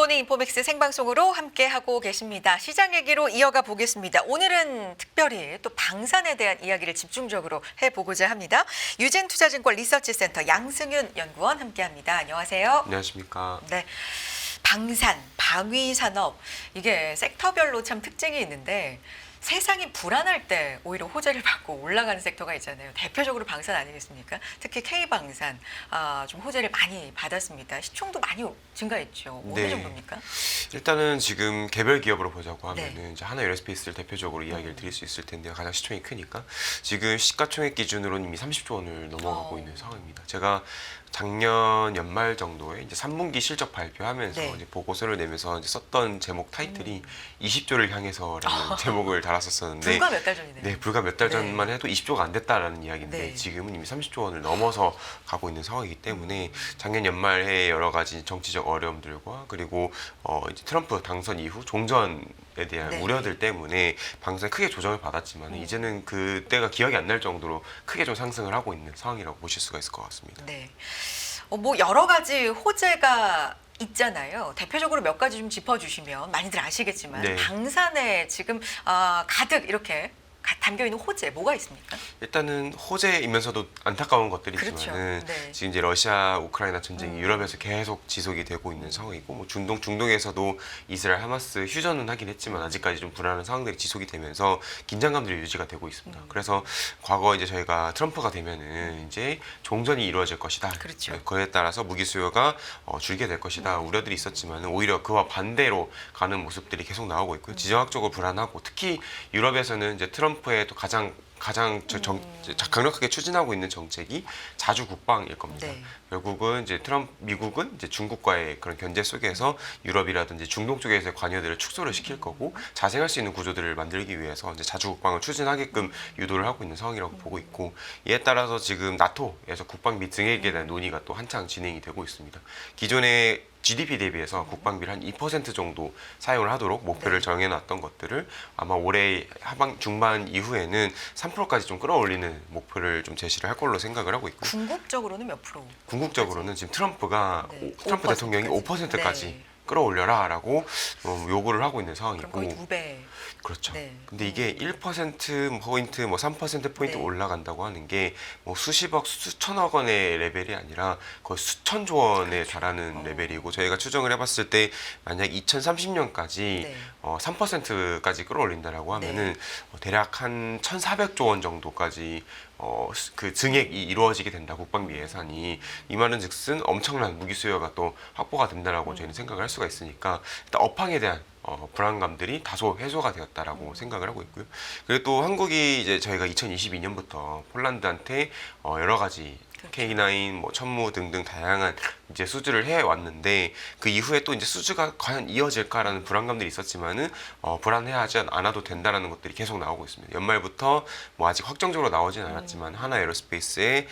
굿모닝 인포맥스 생방송으로 함께하고 계십니다. 시장 얘기로 이어가 보겠습니다. 오늘은 특별히 또 방산에 대한 이야기를 집중적으로 해보고자 합니다. 유진투자증권 리서치센터 양승윤 연구원 함께합니다. 안녕하세요. 안녕하십니까. 네, 방산, 방위산업 이게 섹터별로 참 특징이 있는데 세상이 불안할 때 오히려 호재를 받고 올라가는 섹터가 있잖아요. 대표적으로 방산 아니겠습니까? 특히 K방산 좀 호재를 많이 받았습니다. 시총도 많이 증가했죠. 어느 네. 정도입니까? 일단은 지금 개별 기업으로 보자고 하면은 네. 이제 하나에어로스페이스를 대표적으로 이야기를 드릴 수 있을 텐데요. 가장 시총이 크니까 지금 시가총액 기준으로는 이미 30조 원을 넘어가고 있는 상황입니다. 제가 작년 연말 정도에 이제 3분기 실적 발표하면서 네. 이제 보고서를 내면서 이제 썼던 제목 타이틀이 20조를 향해서라는 제목을 달았었었는데 불과 몇 달 전이네요. 네, 불과 몇 달 네. 전만 해도 20조가 안 됐다라는 이야기인데 네. 지금은 이미 30조 원을 넘어서 가고 있는 상황이기 때문에 작년 연말에 여러 가지 정치적 어려움들과 그리고 이제 트럼프 당선 이후 종전에 대한 네. 우려들 때문에 방산이 크게 조정을 받았지만 이제는 그때가 기억이 안 날 정도로 크게 좀 상승을 하고 있는 상황이라고 보실 수가 있을 것 같습니다. 네. 뭐 여러 가지 호재가 있잖아요. 대표적으로 몇 가지 좀 짚어주시면 많이들 아시겠지만 네. 방산에 지금 가득 이렇게 담겨 있는 호재 뭐가 있습니까? 일단은 호재이면서도 안타까운 것들이 그렇죠. 있지만은 네. 지금 이제 러시아 우크라이나 전쟁이 유럽에서 계속 지속이 되고 있는 상황이고 뭐 중동에서도 이스라엘 하마스 휴전은 하긴 했지만 아직까지 좀 불안한 상황들이 지속이 되면서 긴장감들이 유지가 되고 있습니다. 그래서 과거 이제 저희가 트럼프가 되면은 이제 종전이 이루어질 것이다. 그렇죠. 네, 그에 따라서 무기 수요가 줄게 될 것이다 우려들이 있었지만은 오히려 그와 반대로 가는 모습들이 계속 나오고 있고요. 지정학적으로 불안하고 특히 유럽에서는 이제 트럼프의 또 가장 강력하게 추진하고 있는 정책이 자주 국방일 겁니다. 네. 결국은 이제 미국은 이제 중국과의 그런 견제 속에서 유럽이라든지 중동 쪽에서의 관여들을 축소를 시킬 거고 자생할 수 있는 구조들을 만들기 위해서 이제 자주 국방을 추진하게끔 유도를 하고 있는 상황이라고 보고 있고 이에 따라서 지금 나토에서 국방비 증액에 대한 논의가 또 한창 진행이 되고 있습니다. 기존의 GDP 대비해서 국방비를 한 2% 정도 사용을 하도록 목표를 네. 정해놨던 것들을 아마 올해 중반 이후에는 3%까지 좀 끌어올리는 목표를 좀 제시를 할 걸로 생각을 하고 있고 궁극적으로는 몇 프로? 궁극적으로는 지금 트럼프가 네. 트럼프 5%까지. 대통령이 5%까지 네. 끌어올려라라고 요구를 하고 있는 그럼 거의 상황이고 2배. 그렇죠. 네. 근데 이게 1%포인트, 뭐 3%포인트 네. 올라간다고 하는 게 뭐 수십억, 수천억 원의 레벨이 아니라 거의 수천조 원에 달하는 레벨이고 저희가 추정을 해봤을 때 만약 2030년까지 네. 3%까지 끌어올린다라고 하면은 대략 한 1,400조 원 정도까지 그 증액이 이루어지게 된다 국방비 예산이 이 말은즉슨 엄청난 무기 수요가 또 확보가 된다라고 저희는 생각을 할 수가 있으니까 일단 업황에 대한 불안감들이 다소 해소가 되었다라고 생각을 하고 있고요. 그리고 또 한국이 이제 저희가 2022년부터 폴란드한테 여러 가지 K9, 뭐 천무 등등 다양한 이제 수주를 해왔는데 그 이후에 또 이제 수주가 과연 이어질까라는 불안감들이 있었지만은 불안해하지 않아도 된다라는 것들이 계속 나오고 있습니다. 연말부터 뭐 아직 확정적으로 나오진 않았지만 하나에어로스페이스의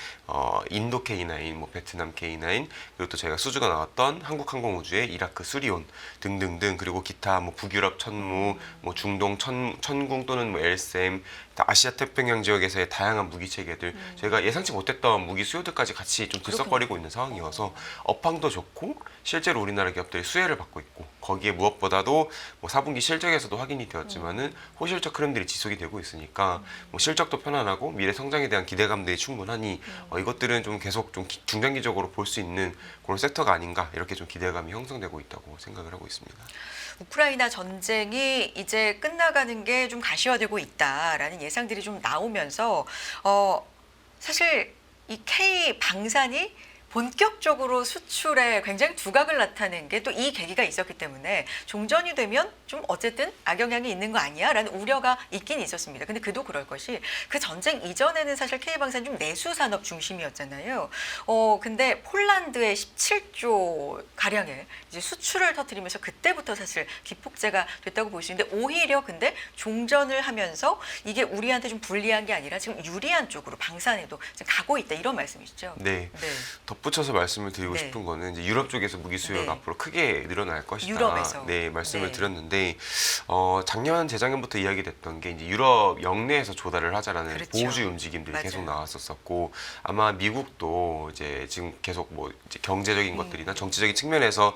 인도 K9, 뭐 베트남 K9 그리고 또 저희가 수주가 나왔던 한국항공우주의 이라크 수리온 등등등 그리고 기타 뭐 북유럽 천무, 뭐 중동 천궁 또는 뭐 엘셈 아시아 태평양 지역에서의 다양한 무기 체계들 저희가 예상치 못했던 무기 수요들까지 같이 좀 들썩거리고 있는 상황이어서 업황도 좋고 실제로 우리나라 기업들이 수혜를 받고 있고 거기에 무엇보다도 뭐 4분기 실적에서도 확인이 되었지만은 호실적 흐름들이 지속이 되고 있으니까 뭐 실적도 편안하고 미래 성장에 대한 기대감들이 충분하니 이것들은 좀 계속 좀 중장기적으로 볼 수 있는 그런 섹터가 아닌가 이렇게 좀 기대감이 형성되고 있다고 생각을 하고 있습니다. 우크라이나 전쟁이 이제 끝나가는 게 좀 가시화되고 있다라는 예상들이 좀 나오면서 사실 이 K 방산이 본격적으로 수출에 굉장히 두각을 나타낸 게 또 이 계기가 있었기 때문에 종전이 되면 좀 어쨌든 악영향이 있는 거 아니야? 라는 우려가 있긴 있었습니다. 근데 그도 그럴 것이 그 전쟁 이전에는 사실 K방산 좀 내수 산업 중심이었잖아요. 근데 폴란드의 17조 가량의 이제 수출을 터뜨리면서 그때부터 사실 기폭제가 됐다고 볼 수 있는데 오히려 근데 종전을 하면서 이게 우리한테 좀 불리한 게 아니라 지금 유리한 쪽으로 방산에도 지금 가고 있다 이런 말씀이시죠? 네. 네. 덧붙여서 말씀을 드리고 네. 싶은 거는 이제 유럽 쪽에서 무기 수요가 네. 앞으로 크게 늘어날 것이다. 유럽에서. 네, 말씀을 네. 드렸는데 작년 재작년부터 이야기됐던 게 이제 유럽 영내에서 조달을 하자라는 그렇죠. 보호주의 움직임들이 맞아요. 계속 나왔었었고 아마 미국도 이제 지금 계속 뭐 이제 경제적인 것들이나 정치적인 측면에서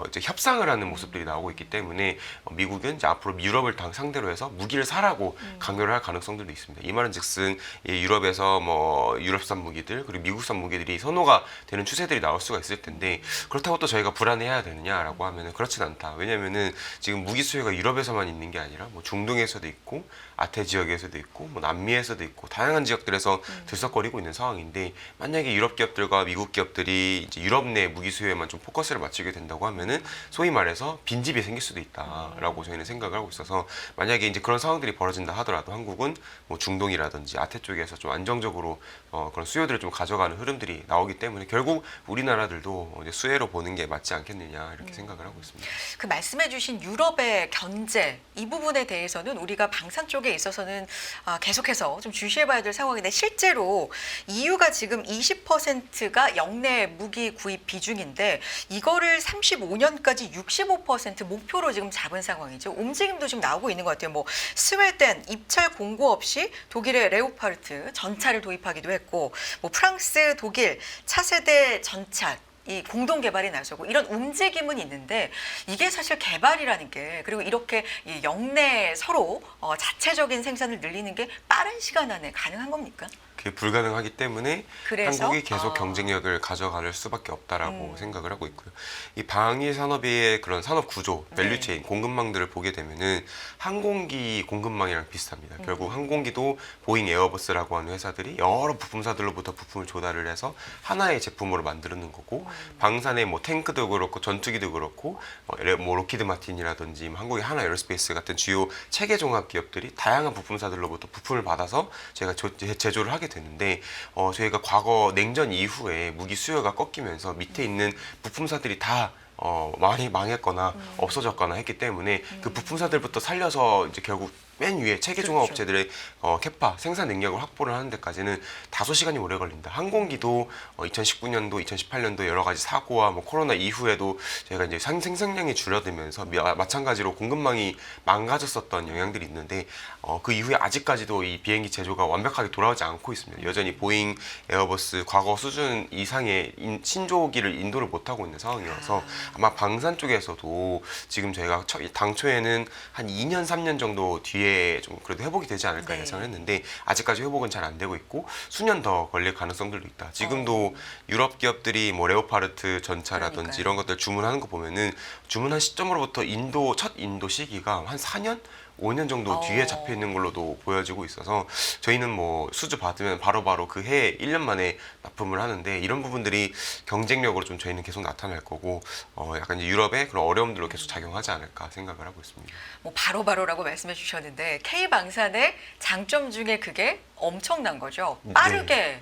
이제 협상을 하는 모습들이 나오고 있기 때문에 미국은 이제 앞으로 유럽을 상대로 해서 무기를 사라고 강요를 할 가능성들도 있습니다. 이 말은즉슨 유럽에서 뭐 유럽산 무기들 그리고 미국산 무기들이 선호가 되는 추세들이 나올 수가 있을 텐데 그렇다고 또 저희가 불안해해야 되느냐라고 하면은 그렇진 않다. 왜냐면은 지금 무기 수요가 유럽에서만 있는 게 아니라 뭐 중동에서도 있고 아태 지역에서도 있고 뭐 남미에서도 있고 다양한 지역들에서 들썩거리고 있는 상황인데 만약에 유럽 기업들과 미국 기업들이 이제 유럽 내 무기 수요에만 좀 포커스를 맞추게 된다고 하면은 소위 말해서 빈집이 생길 수도 있다라고 저희는 생각을 하고 있어서 만약에 이제 그런 상황들이 벌어진다 하더라도 한국은 뭐 중동이라든지 아태 쪽에서 좀 안정적으로 그런 수요들을 좀 가져가는 흐름들이 나오기 때문에 결국 우리나라들도 이제 수혜로 보는 게 맞지 않겠느냐 이렇게 생각을 하고 있습니다. 그 말씀해주신 유럽의 견제 이 부분에 대해서는 우리가 방산 쪽에 있어서는 계속해서 좀 주시해봐야 될 상황인데 실제로 EU가 지금 20%가 영내 무기 구입 비중인데 이거를 35년까지 65% 목표로 지금 잡은 상황이죠. 움직임도 지금 나오고 있는 것 같아요. 뭐 스웨덴 입찰 공고 없이 독일의 레오파르트 전차를 도입하기도 했고, 뭐 프랑스, 독일 차세대 전차. 이 공동 개발이 나서고 이런 움직임은 있는데 이게 사실 개발이라는 게 그리고 이렇게 이 영내 서로 자체적인 생산을 늘리는 게 빠른 시간 안에 가능한 겁니까? 그게 불가능하기 때문에 그래서? 한국이 계속 경쟁력을 가져갈 수밖에 없다라고 생각을 하고 있고요. 이 방위 산업의 그런 산업 구조, 밸류체인, 공급망들을 보게 되면은 항공기 공급망이랑 비슷합니다. 결국 항공기도 보잉, 에어버스라고 하는 회사들이 여러 부품사들로부터 부품을 조달을 해서 하나의 제품으로 만드는 거고 방산의 뭐 탱크도 그렇고 전투기도 그렇고 뭐 로키드 마틴이라든지 한국의 하나 에어로스페이스 같은 주요 체계 종합 기업들이 다양한 부품사들로부터 부품을 받아서 제가 제조를 하게 되는데 저희가 과거 냉전 이후에 무기 수요가 꺾이면서 밑에 있는 부품사들이 다 많이 망했거나 없어졌거나 했기 때문에 그 부품사들부터 살려서 이제 결국 맨 위에 체계 종합 그렇죠. 업체들의 캐파 생산 능력을 확보를 하는 데까지는 다소 시간이 오래 걸린다. 항공기도 2019년도, 2018년도 여러 가지 사고와 뭐 코로나 이후에도 저희가 이제 생산량이 줄어들면서 마찬가지로 공급망이 망가졌었던 영향들이 있는데 그 이후에 아직까지도 이 비행기 제조가 완벽하게 돌아오지 않고 있습니다. 여전히 보잉, 에어버스 과거 수준 이상의 신조기를 인도를 못하고 있는 상황이어서 아마 방산 쪽에서도 지금 저희가 당초에는 한 2년, 3년 정도 뒤에 좀 그래도 회복이 되지 않을까 네. 예상을 했는데 아직까지 회복은 잘 안 되고 있고 수년 더 걸릴 가능성들도 있다. 지금도 유럽 기업들이 뭐 레오파르트 전차라든지 그러니까요. 이런 것들 주문하는 거 보면은 주문한 시점으로부터 첫 인도 시기가 한 4년? 5년 정도 뒤에 잡혀 있는 걸로도 보여지고 있어서 저희는 뭐 수주 받으면 바로바로 그 해 1년 만에 납품을 하는데 이런 부분들이 경쟁력으로 좀 저희는 계속 나타날 거고 약간 이제 유럽의 그런 어려움들로 계속 작용하지 않을까 생각을 하고 있습니다. 뭐 바로바로라고 말씀해 주셨는데 K방산의 장점 중에 그게 엄청난 거죠. 빠르게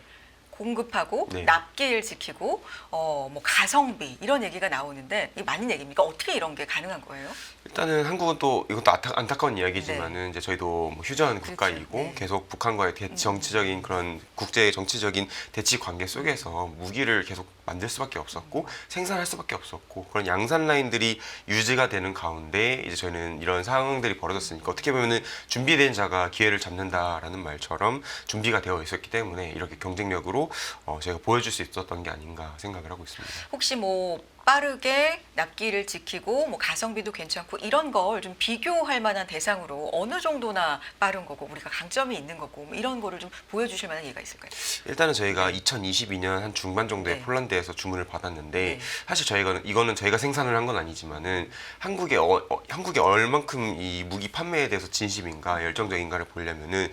공급하고 네. 납기일 지키고 뭐 가성비 이런 얘기가 나오는데 이게 맞는 얘기입니까? 어떻게 이런 게 가능한 거예요? 일단은 한국은 또 이것도 안타까운 이야기지만은 이제 저희도 뭐 휴전 국가이고 네. 계속 북한과의 정치적인 그런 국제 정치적인 대치 관계 속에서 무기를 계속 만들 수밖에 없었고 생산할 수밖에 없었고 그런 양산 라인들이 유지가 되는 가운데 이제 저희는 이런 상황들이 벌어졌으니까 어떻게 보면은 준비된 자가 기회를 잡는다라는 말처럼 준비가 되어 있었기 때문에 이렇게 경쟁력으로 저희가 보여줄 수 있었던 게 아닌가 생각을 하고 있습니다. 혹시 뭐 빠르게 납기를 지키고 뭐 가성비도 괜찮고 이런 걸 좀 비교할 만한 대상으로 어느 정도나 빠른 거고 우리가 강점이 있는 거고 뭐 이런 거를 좀 보여주실 만한 예가 있을까요? 일단은 저희가 2022년 한 중반 정도에 네. 폴란드에서 주문을 받았는데 네. 사실 저희가 이거는 저희가 생산을 한 건 아니지만은 한국에 얼만큼 이 무기 판매에 대해서 진심인가 열정적인가를 보려면은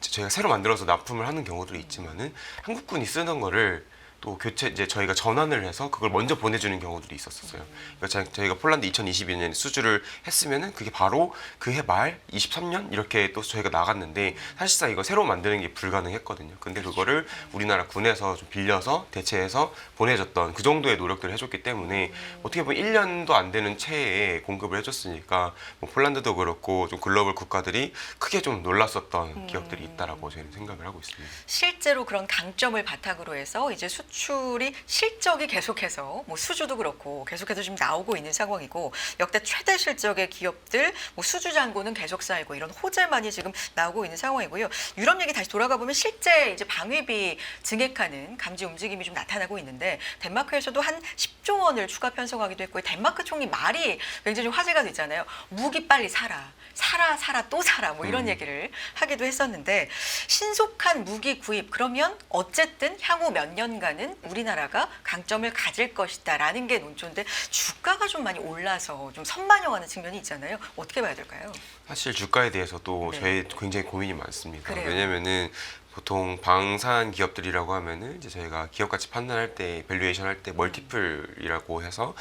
저희가 새로 만들어서 납품을 하는 경우도 있지만은 한국군이 쓰던 거를 또 이제 저희가 전환을 해서 그걸 먼저 보내주는 경우들이 있었어요. 그러니까 저희가 폴란드 2022년에 수주를 했으면은 그게 바로 그 해 말 23년 이렇게 또 저희가 나갔는데 사실상 이거 새로 만드는 게 불가능했거든요. 근데 그거를 우리나라 군에서 좀 빌려서 대체해서 보내줬던 그 정도의 노력들을 해줬기 때문에 어떻게 보면 1년도 안 되는 채에 공급을 해줬으니까 뭐 폴란드도 그렇고 좀 글로벌 국가들이 크게 좀 놀랐었던 기억들이 있다라고 저희는 생각을 하고 있습니다. 실제로 그런 강점을 바탕으로 해서 이제 수출이 실적이 계속해서 뭐 수주도 그렇고 계속해서 지금 나오고 있는 상황이고 역대 최대 실적의 기업들 뭐 수주 잔고는 계속 쌓이고 이런 호재만이 지금 나오고 있는 상황이고요. 유럽 얘기 다시 돌아가 보면 실제 이제 방위비 증액하는 감지 움직임이 좀 나타나고 있는데 덴마크에서도 한 10조 원을 추가 편성하기도 했고 덴마크 총리 말이 굉장히 좀 화제가 됐잖아요. 무기 빨리 사라. 사라 또 사라 뭐 이런 얘기를 하기도 했었는데 신속한 무기 구입 그러면 어쨌든 향후 몇 년간은 우리나라가 강점을 가질 것이다라는 게 논조인데 주가가 좀 많이 올라서 좀 선반영하는 측면이 있잖아요. 어떻게 봐야 될까요? 사실 주가에 대해서도 네. 저희 굉장히 고민이 많습니다. 그래요. 왜냐면은 보통 방산 기업들이라고 하면은 이제 저희가 기업 가치 판단할 때 밸류에이션 할 때 멀티플이라고 해서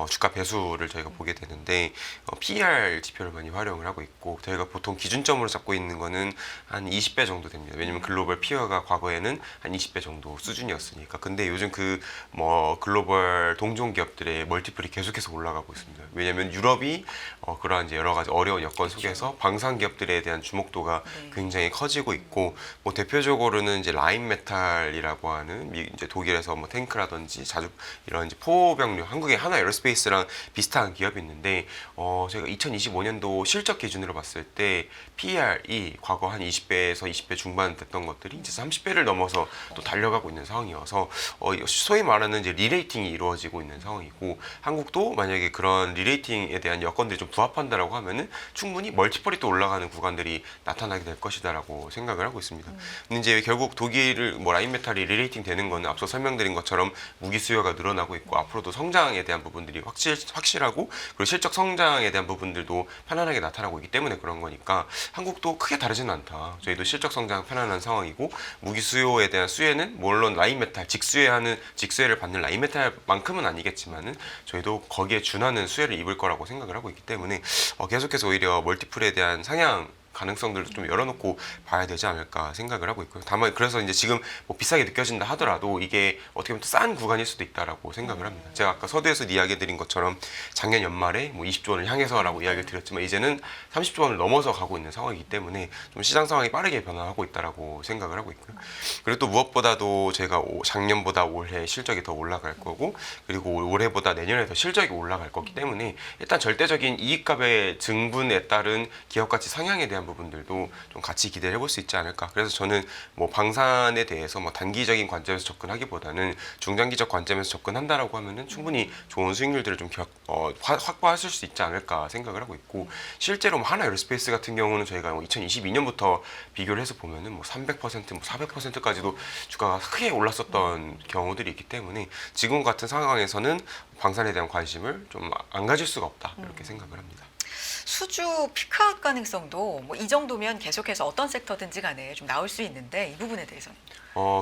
주가 배수를 저희가 보게 되는데 PER 지표를 많이 활용을 하고 있고 저희가 보통 기준점으로 잡고 있는 거는 한 20배 정도 됩니다. 왜냐면 글로벌 피어가 과거에는 한 20배 정도 수준이었으니까. 근데 요즘 그 뭐 글로벌 동종 기업들의 멀티플이 계속해서 올라가고 있습니다. 왜냐면 유럽이 그러한 이제 여러 가지 어려운 여건 속에서 방산 기업들에 대한 주목도가 네. 굉장히 커지고 있고 뭐 대표적으로는 이제 라인메탈이라고 하는 이제 독일에서 뭐 탱크라든지 자주 이런 이제 포병류 한국의 하나 에어로스페이스랑 비슷한 기업이 있는데 제가 2025년도 실적 기준으로 봤을 때 PER이 과거 한 20배에서 20배 중반 됐던 것들이 이제 30배를 넘어서 또 달려가고 있는 상황이어서 소위 말하는 이제 리레이팅이 이루어지고 있는 상황이고 한국도 만약에 그런 리레이팅에 대한 여건들이 좀 부합한다라고 하면은 충분히 멀티플이 또 올라가는 구간들이 나타나게 될 것이다라고 생각을 하고 있습니다. 근데 이제 결국 독일을 뭐 라인메탈이 리레이팅 되는 거는 앞서 설명드린 것처럼 무기 수요가 늘어나고 있고 앞으로도 성장에 대한 부분들이 확실하고 그리고 실적 성장에 대한 부분들도 편안하게 나타나고 있기 때문에 그런 거니까 한국도 크게 다르지는 않다. 저희도 실적 성장 편안한 상황이고 무기 수요에 대한 수혜는 물론 라인메탈 직수혜를 받는 라인메탈만큼은 아니겠지만은 저희도 거기에 준하는 수혜를 입을 거라고 생각을 하고 있기 때문에 계속해서 오히려 멀티플에 대한 상향 가능성들도 좀 열어놓고 봐야 되지 않을까 생각을 하고 있고요. 다만 그래서 이제 지금 뭐 비싸게 느껴진다 하더라도 이게 어떻게 보면 싼 구간일 수도 있다라고 생각을 합니다. 제가 아까 서두에서 이야기해드린 것처럼 작년 연말에 뭐 20조 원을 향해서라고 이야기를 드렸지만 이제는 30조 원을 넘어서 가고 있는 상황이기 때문에 좀 시장 상황이 빠르게 변화하고 있다라고 생각을 하고 있고요. 그리고 또 무엇보다도 제가 작년보다 올해 실적이 더 올라갈 거고 그리고 올해보다 내년에 더 실적이 올라갈 거기 때문에 일단 절대적인 이익값의 증분에 따른 기업 가치 상향에 대한 부분들도 좀 같이 기대를 해볼 수 있지 않을까. 그래서 저는 뭐 방산에 대해서 뭐 단기적인 관점에서 접근하기보다는 중장기적 관점에서 접근한다라고 하면은 충분히 좋은 수익률들을 좀 확보하실 수 있지 않을까 생각을 하고 있고 실제로 뭐 하나 에어로스페이스 같은 경우는 저희가 뭐 2022년부터 비교를 해서 보면은 뭐 300%, 뭐 400%까지도 주가가 크게 올랐었던 경우들이 있기 때문에 지금 같은 상황에서는 방산에 대한 관심을 좀 안 가질 수가 없다 이렇게 생각을 합니다. 수주 피크아웃 가능성도 뭐 이 정도면 계속해서 어떤 섹터든지 간에 좀 나올 수 있는데 이 부분에 대해서는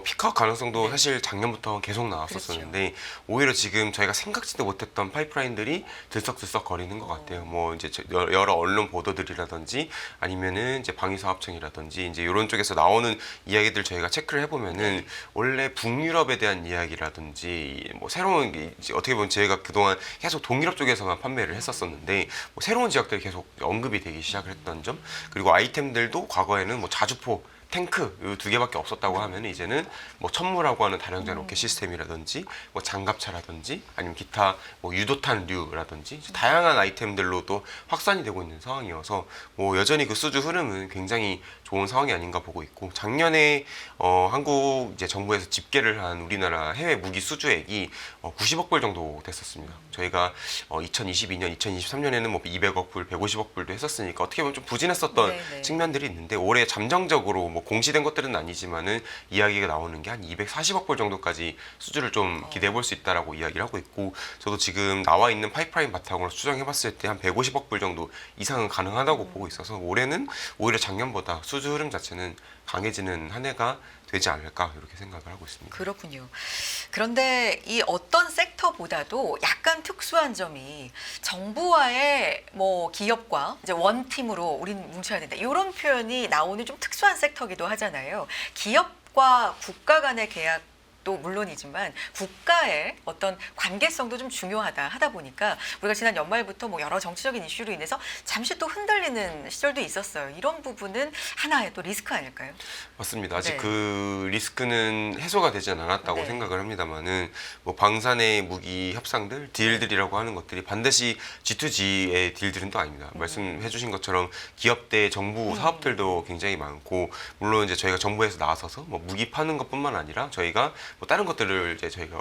피크아웃 가능성도 네. 사실 작년부터 계속 나왔었었는데 오히려 지금 저희가 생각지도 못했던 파이프라인들이 들썩들썩 거리는 것 같아요. 뭐 이제 여러 언론 보도들이라든지 아니면은 이제 방위사업청이라든지 이제 이런 쪽에서 나오는 이야기들 저희가 체크를 해보면은 원래 북유럽에 대한 이야기라든지 뭐 새로운 이제 어떻게 보면 저희가 그동안 계속 동유럽 쪽에서만 판매를 했었었는데 뭐 새로운 지역들이 계속 언급이 되기 시작을 했던 점 그리고 아이템들도 과거에는 뭐 자주포 탱크 이 두 개밖에 없었다고 하면 이제는 뭐 천무라고 하는 다량장 로켓 시스템이라든지 뭐 장갑차라든지 아니면 기타 뭐 유도탄류라든지 다양한 아이템들로 또 확산이 되고 있는 상황이어서 뭐 여전히 그 수주 흐름은 굉장히 좋은 상황이 아닌가 보고 있고 작년에 한국 이제 정부에서 집계를 한 우리나라 해외 무기 수주액이 90억 불 정도 됐었습니다. 저희가 2022년, 2023년에는 뭐 200억 불, 150억 불도 했었으니까 어떻게 보면 좀 부진했었던 네네. 측면들이 있는데 올해 잠정적으로 뭐 공시된 것들은 아니지만은 이야기가 나오는 게 한 240억 불 정도까지 수주를 좀 기대해 볼 수 있다라고 이야기를 하고 있고 저도 지금 나와 있는 파이프라인 바탕으로 추정해 봤을 때 한 150억 불 정도 이상은 가능하다고 보고 있어서 올해는 오히려 작년보다 수주 흐름 자체는 강해지는 한 해가 되지 않을까 이렇게 생각을 하고 있습니다. 그렇군요. 그런데 이 어떤 섹터보다도 약간 특수한 점이 정부와의 뭐 기업과 이제 원팀으로 우린 뭉쳐야 된다. 이런 표현이 나오는 좀 특수한 섹터기도 하잖아요. 기업과 국가 간의 계약 것도 물론이지만 국가의 어떤 관계성도 좀 중요하다 하다 보니까 우리가 지난 연말부터 뭐 여러 정치적인 이슈로 인해서 잠시 또 흔들리는 시절도 있었어요. 이런 부분은 하나의 또 리스크 아닐까요? 맞습니다. 아직 네. 그 리스크는 해소가 되진 않았다고 네. 생각을 합니다만은 뭐 방산의 무기 협상들, 딜들이라고 하는 것들이 반드시 G2G의 딜들은 또 아닙니다. 말씀해주신 것처럼 기업 대 정부 사업들도 굉장히 많고 물론 이제 저희가 정부에서 나서서 뭐 무기 파는 것뿐만 아니라 저희가 뭐 다른 것들을 이제 저희가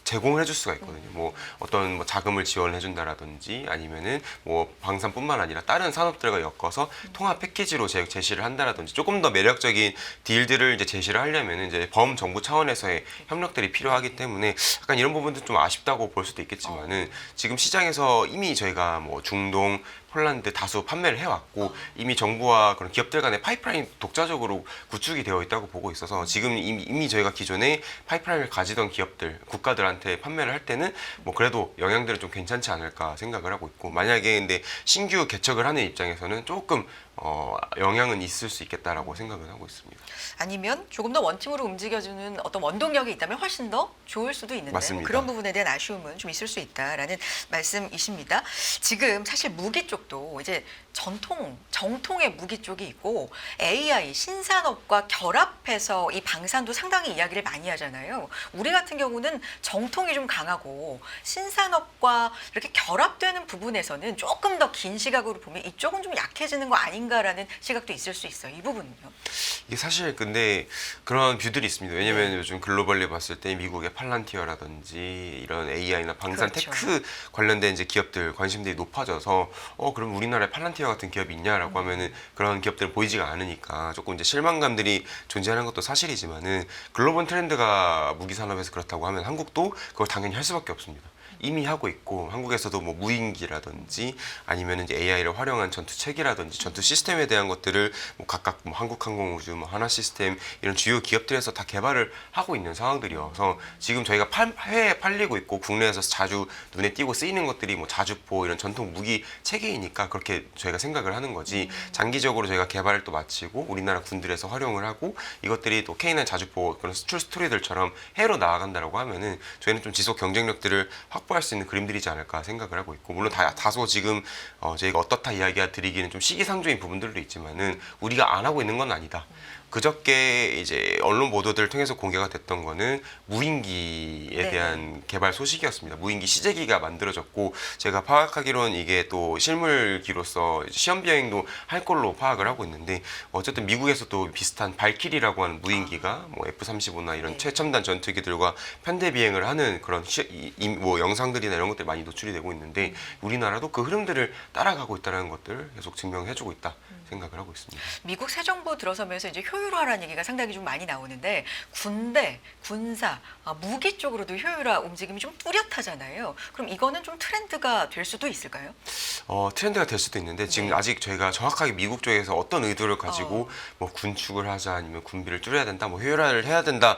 제공을 해줄 수가 있거든요. 뭐 어떤 뭐 자금을 지원해 준다라든지 아니면은 뭐 방산뿐만 아니라 다른 산업들과 엮어서 통합 패키지로 제시를 한다라든지 조금 더 매력적인 딜들을 이제 제시를 하려면은 이제 범정부 차원에서의 협력들이 필요하기 때문에 약간 이런 부분도 좀 아쉽다고 볼 수도 있겠지만은 지금 시장에서 이미 저희가 뭐 중동 폴란드 다수 판매를 해왔고 이미 정부와 그런 기업들 간의 파이프라인이 독자적으로 구축이 되어 있다고 보고 있어서 지금 이미 저희가 기존에 파이프라인을 가지던 기업들, 국가들한테 판매를 할 때는 뭐 그래도 영향들은 좀 괜찮지 않을까 생각을 하고 있고 만약에 근데 신규 개척을 하는 입장에서는 조금 영향은 있을 수 있겠다라고 생각을 하고 있습니다. 아니면 조금 더 원팀으로 움직여주는 어떤 원동력이 있다면 훨씬 더 좋을 수도 있는데 맞습니다. 그런 부분에 대한 아쉬움은 좀 있을 수 있다라는 말씀이십니다. 지금 사실 무기 쪽도 이제 정통의 무기 쪽이 있고 AI 신산업과 결합해서 이 방산도 상당히 이야기를 많이 하잖아요. 우리 같은 경우는 정통이 좀 강하고 신산업과 이렇게 결합되는 부분에서는 조금 더 긴 시각으로 보면 이쪽은 좀 약해지는 거 아닌가라는 시각도 있을 수 있어요. 이 부분은요. 이게 사실 근데 그런 뷰들이 있습니다. 왜냐면 요즘 글로벌리 봤을 때 미국의 팔란티어라든지 이런 AI나 방산 그렇죠. 테크 관련된 이제 기업들 관심들이 높아져서 그럼 우리나라에 팔란티어 같은 기업이 있냐라고 하면은 그런 기업들은 보이지가 않으니까 조금 이제 실망감들이 존재하는 것도 사실이지만은 글로벌 트렌드가 무기 산업에서 그렇다고 하면 한국도 그걸 당연히 할 수밖에 없습니다. 이미 하고 있고 한국에서도 뭐 무인기라든지 아니면 이제 AI를 활용한 전투 체계라든지 전투 시스템에 대한 것들을 뭐 각각 뭐 한국항공우주, 뭐 하나시스템 이런 주요 기업들에서 다 개발을 하고 있는 상황들이어서 지금 저희가 해외에 팔리고 있고 국내에서 자주 눈에 띄고 쓰이는 것들이 뭐 자주포 이런 전통 무기 체계이니까 그렇게 저희가 생각을 하는 거지 장기적으로 저희가 개발을 또 마치고 우리나라 군들에서 활용을 하고 이것들이 또 K9 자주포 그런 수출 스토리들처럼 해외로 나아간다라고 하면은 저희는 좀 지속 경쟁력들을 확보할 수 있는 그림들이지 않을까 생각을 하고 있고 물론 다소 지금 저희가 어떻다 이야기가 드리기는 좀 시기상조인 부분들도 있지만은 우리가 안 하고 있는 건 아니다. 그저께 이제 언론 보도들을 통해서 공개가 됐던 거는 무인기에 네. 대한 개발 소식이었습니다. 무인기 시제기가 만들어졌고 제가 파악하기로는 이게 또 실물기로서 시험 비행도 할 걸로 파악을 하고 있는데 어쨌든 미국에서도 비슷한 발키리라고 하는 무인기가 뭐 F-35나 이런 네. 최첨단 전투기들과 편대 비행을 하는 그런 뭐 영상들이나 이런 것들이 많이 노출이 되고 있는데 우리나라도 그 흐름들을 따라가고 있다는 것들을 계속 증명해주고 있다 생각을 하고 있습니다. 미국 새 정부 들어서면서 이제 효율화라는 얘기가 상당히 좀 많이 나오는데 군대, 군사, 무기 쪽으로도 효율화 움직임이 좀 뚜렷하잖아요. 그럼 이거는 좀 트렌드가 될 수도 있을까요? 트렌드가 될 수도 있는데 지금 네. 아직 저희가 정확하게 미국 쪽에서 어떤 의도를 가지고 뭐 군축을 하자 아니면 군비를 줄여야 된다, 뭐 효율화를 해야 된다,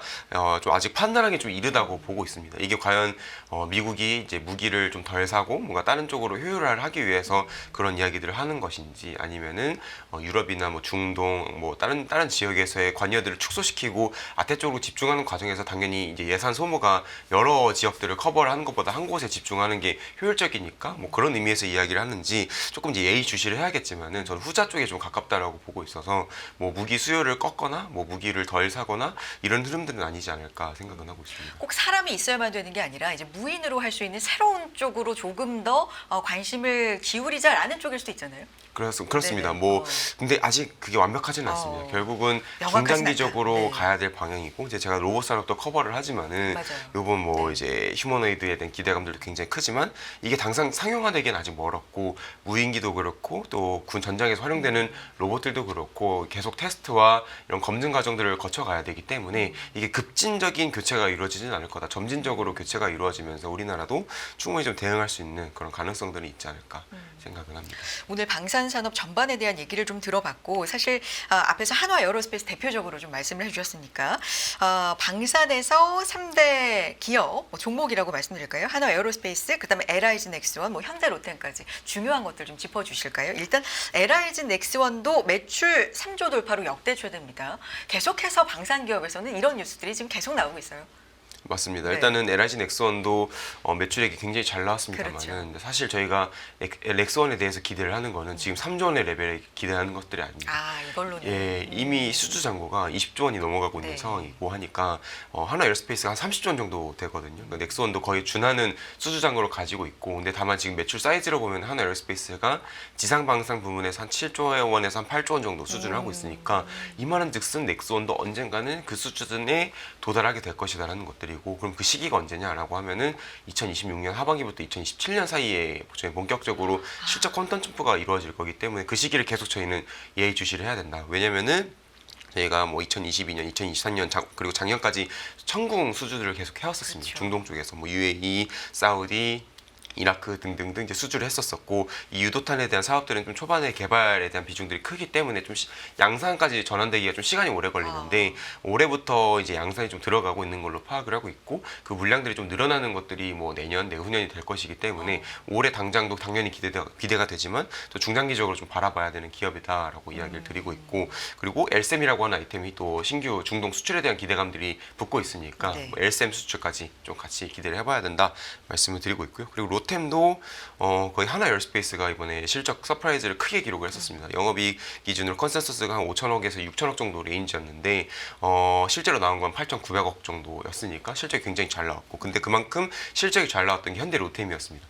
좀 아직 판단하기 좀 이르다고 보고 있습니다. 이게 과연 미국이 이제 무기를 좀 덜 사고 뭔가 다른 쪽으로 효율화를 하기 위해서 그런 이야기들을 하는 것인지 아니면은 유럽이나 뭐 중동 뭐 다른 지역에서의 관여들을 축소시키고 아태 쪽으로 집중하는 과정에서 당연히 이제 예산 소모가 여러 지역들을 커버를 하는 것보다 한 곳에 집중하는 게 효율적이니까 뭐 그런 의미에서 이야기를 하는지 조금 이제 예의주시를 해야겠지만은 저는 후자 쪽에 좀 가깝다라고 보고 있어서 뭐 무기 수요를 꺾거나 뭐 무기를 덜 사거나 이런 흐름들은 아니지 않을까 생각은 하고 있습니다. 꼭 사람이 있어야만 되는 게 아니라 이제 무인으로 할 수 있는 새로운 쪽으로 조금 더 관심을 기울이자라는 쪽일 수도 있잖아요. 그렇습니다. 네네. 뭐 근데 아직 그게 완벽하지는 않습니다. 결국은 명확하진 중장기적으로 않다. 네. 가야 될 방향이고 이제 제가 로봇 산업도 커버를 하지만은 맞아요. 요번 뭐 네. 이제 휴머노이드에 대한 기대감들도 굉장히 크지만 이게 당장 상용화되기는 아직 멀었고 무인기도 그렇고 또 군 전장에서 활용되는 로봇들도 그렇고 계속 테스트와 이런 검증 과정들을 거쳐가야 되기 때문에 이게 급진적인 교체가 이루어지진 않을 거다. 점진적으로 교체가 이루어지면서 우리나라도 충분히 좀 대응할 수 있는 그런 가능성들이 있지 않을까 생각을 합니다. 오늘 방산산업 전반에 대한 얘기를 좀 들어봤고 사실 앞에서 한화 에어로스페이스 대표적으로 좀 말씀을 해주셨으니까 방산에서 3대 기업 뭐 종목이라고 말씀드릴까요? 한화 에어로스페이스, 그다음에 LIG 넥스원, 뭐 현대 로템까지 중요한 것들 좀 짚어주실까요? 일단 LIG 넥스원도 매출 3조 돌파로 역대 최대입니다. 계속해서 방산 기업에서는 이런 뉴스들이 지금 계속 나오고 있어요. 맞습니다. 네. 일단은 LIG 넥스원도 매출액이 굉장히 잘 나왔습니다만은 그렇죠. 사실 저희가 넥스원에 대해서 기대를 하는 거는 지금 3조 원의 레벨에 기대하는 것들이 아닙니다. 아, 이걸로는. 예, 이미 수주 잔고가 20조 원이 넘어가고 있는 네. 상황이고 하니까 하나 에어스페이스가 한 30조 원 정도 되거든요. 그러니까 넥스원도 거의 준하는 수주 잔고를 가지고 있고, 근데 다만 지금 매출 사이즈로 보면 하나 에어스페이스가 지상 방산 부문에서 한 7조 원에서 한 8조 원 정도 수준을 하고 있으니까 이만한즉슨 넥스원도 언젠가는 그 수준에 도달하게 될 것이다라는 것들이고, 그럼 그 시기가 언제냐라고 하면은 2026년 하반기부터 2027년 사이에 저희 본격적으로 실적 컨텐츠 점프가 이루어질 거기 때문에 그 시기를 계속 저희는 예의주시를 해야 된다. 왜냐면은 저희가 뭐 2022년, 2023년 그리고 작년까지 천궁 수주들을 계속 해왔었습니다. 그렇죠. 중동 쪽에서 뭐 UAE, 사우디, 이라크 등등등 이제 수주를 했었었고, 이 유도탄에 대한 사업들은 좀 초반에 개발에 대한 비중들이 크기 때문에 좀 양산까지 전환되기가 좀 시간이 오래 걸리는데 올해부터 이제 양산이 좀 들어가고 있는 걸로 파악을 하고 있고, 그 물량들이 좀 늘어나는 것들이 뭐 내년, 내후년이 될 것이기 때문에 올해 당장도 당연히 기대가 되지만 또 중장기적으로 좀 바라봐야 되는 기업이다라고 이야기를 드리고 있고, 그리고 엘셈이라고 하는 아이템이 또 신규 중동 수출에 대한 기대감들이 붙고 있으니까 네. 뭐 엘셈 수출까지 좀 같이 기대를 해봐야 된다 말씀을 드리고 있고요. 그리고 로템도 거의 하나 에어스페이스가 이번에 실적 서프라이즈를 크게 기록을 했었습니다. 영업이익 기준으로 컨센서스가 한 5천억에서 6천억 정도 레인지였는데 실제로 나온 건 8,900억 정도였으니까 실적이 굉장히 잘 나왔고, 근데 그만큼 실적이 잘 나왔던 게 현대 로템이었습니다.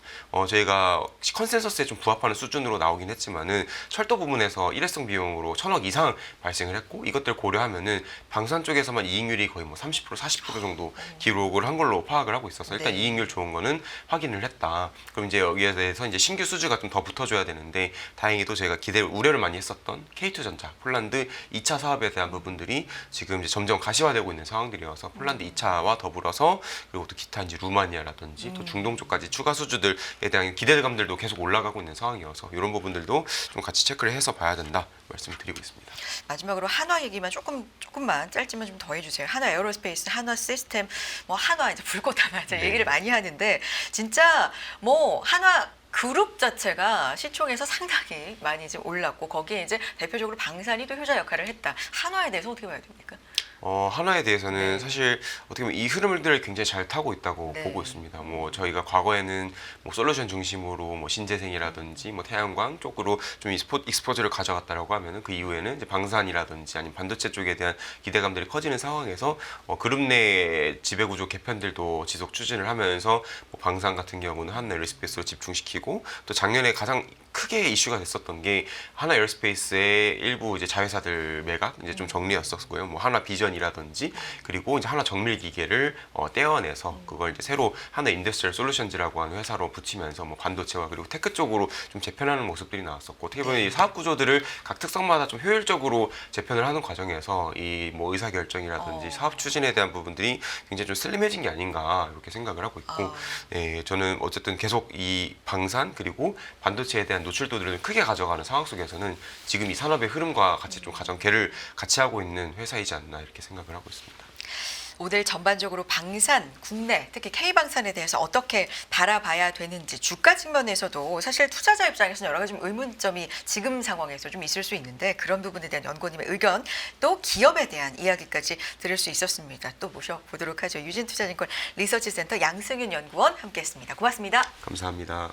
저희가 컨센서스에 좀 부합하는 수준으로 나오긴 했지만은 철도 부분에서 일회성 비용으로 1,000억 이상 발생을 했고, 이것들 고려하면은 방산 쪽에서만 이익률이 거의 뭐 30% 40% 정도 기록을 한 걸로 파악을 하고 있어서 일단 네. 이익률 좋은 거는 확인을 했다. 그럼 이제 여기에 대해서 이제 신규 수주가 좀 더 붙어줘야 되는데, 다행히도 저희가 우려를 많이 했었던 K2전자 폴란드 2차 사업에 대한 부분들이 지금 이제 점점 가시화되고 있는 상황들이어서 폴란드 2차와 더불어서 그리고 또 기타 이제 루마니아라든지 또 중동 쪽까지 추가 수주들에 대한 기대감들도 계속 올라가고 있는 상황이어서 이런 부분들도 좀 같이 체크를 해서 봐야 된다 말씀을 드리고 있습니다. 마지막으로 한화 얘기만 조금만 짧지만 좀 더 해주세요. 한화 에어로스페이스, 한화 시스템, 뭐 한화 이제 불꽃 하나 이제 네. 얘기를 많이 하는데 진짜 뭐 한화 그룹 자체가 시총에서 상당히 많이 이제 올랐고 거기에 이제 대표적으로 방산이 또 효자 역할을 했다. 한화에 대해서 어떻게 봐야 됩니까? 한화에 대해서는 네. 사실 어떻게 보면 이 흐름들을 굉장히 잘 타고 있다고 네. 보고 있습니다. 뭐 저희가 과거에는 뭐 솔루션 중심으로 뭐 신재생이라든지 뭐 태양광 쪽으로 좀 익스포즈를 가져갔다라고 하면은 그 이후에는 이제 방산이라든지 아니면 반도체 쪽에 대한 기대감들이 커지는 상황에서 그룹 내 지배구조 개편들도 지속 추진을 하면서 뭐 방산 같은 경우는 한화 에어스페이스로 집중시키고, 또 작년에 가장 크게 이슈가 됐었던 게 하나 에어스페이스의 일부 이제 자회사들 매각 이제 좀 정리였었고요. 뭐 하나 비전이라든지 그리고 이제 하나 정밀 기계를 떼어내서 그걸 이제 새로 하나 인더스트리얼 솔루션즈라고 하는 회사로 붙이면서 뭐 반도체와 그리고 테크 쪽으로 좀 재편하는 모습들이 나왔었고, 어떻게 보면 이 사업 구조들을 각 특성마다 좀 효율적으로 재편을 하는 과정에서 이 뭐 의사 결정이라든지 사업 추진에 대한 부분들이 굉장히 좀 슬림해진 게 아닌가 이렇게 생각을 하고 있고, 예, 저는 어쨌든 계속 이 방산 그리고 반도체에 대한 노출도들을 크게 가져가는 상황 속에서는 지금 이 산업의 흐름과 같이 좀 가정개를 같이 하고 있는 회사이지 않나 이렇게 생각을 하고 있습니다. 오늘 전반적으로 방산, 국내 특히 K방산에 대해서 어떻게 바라봐야 되는지 주가 측면에서도 사실 투자자 입장에서는 여러 가지 좀 의문점이 지금 상황에서 좀 있을 수 있는데 그런 부분에 대한 연구원님의 의견 또 기업에 대한 이야기까지 들을 수 있었습니다. 또 모셔보도록 하죠. 유진투자증권 리서치센터 양승윤 연구원 함께했습니다. 고맙습니다. 감사합니다.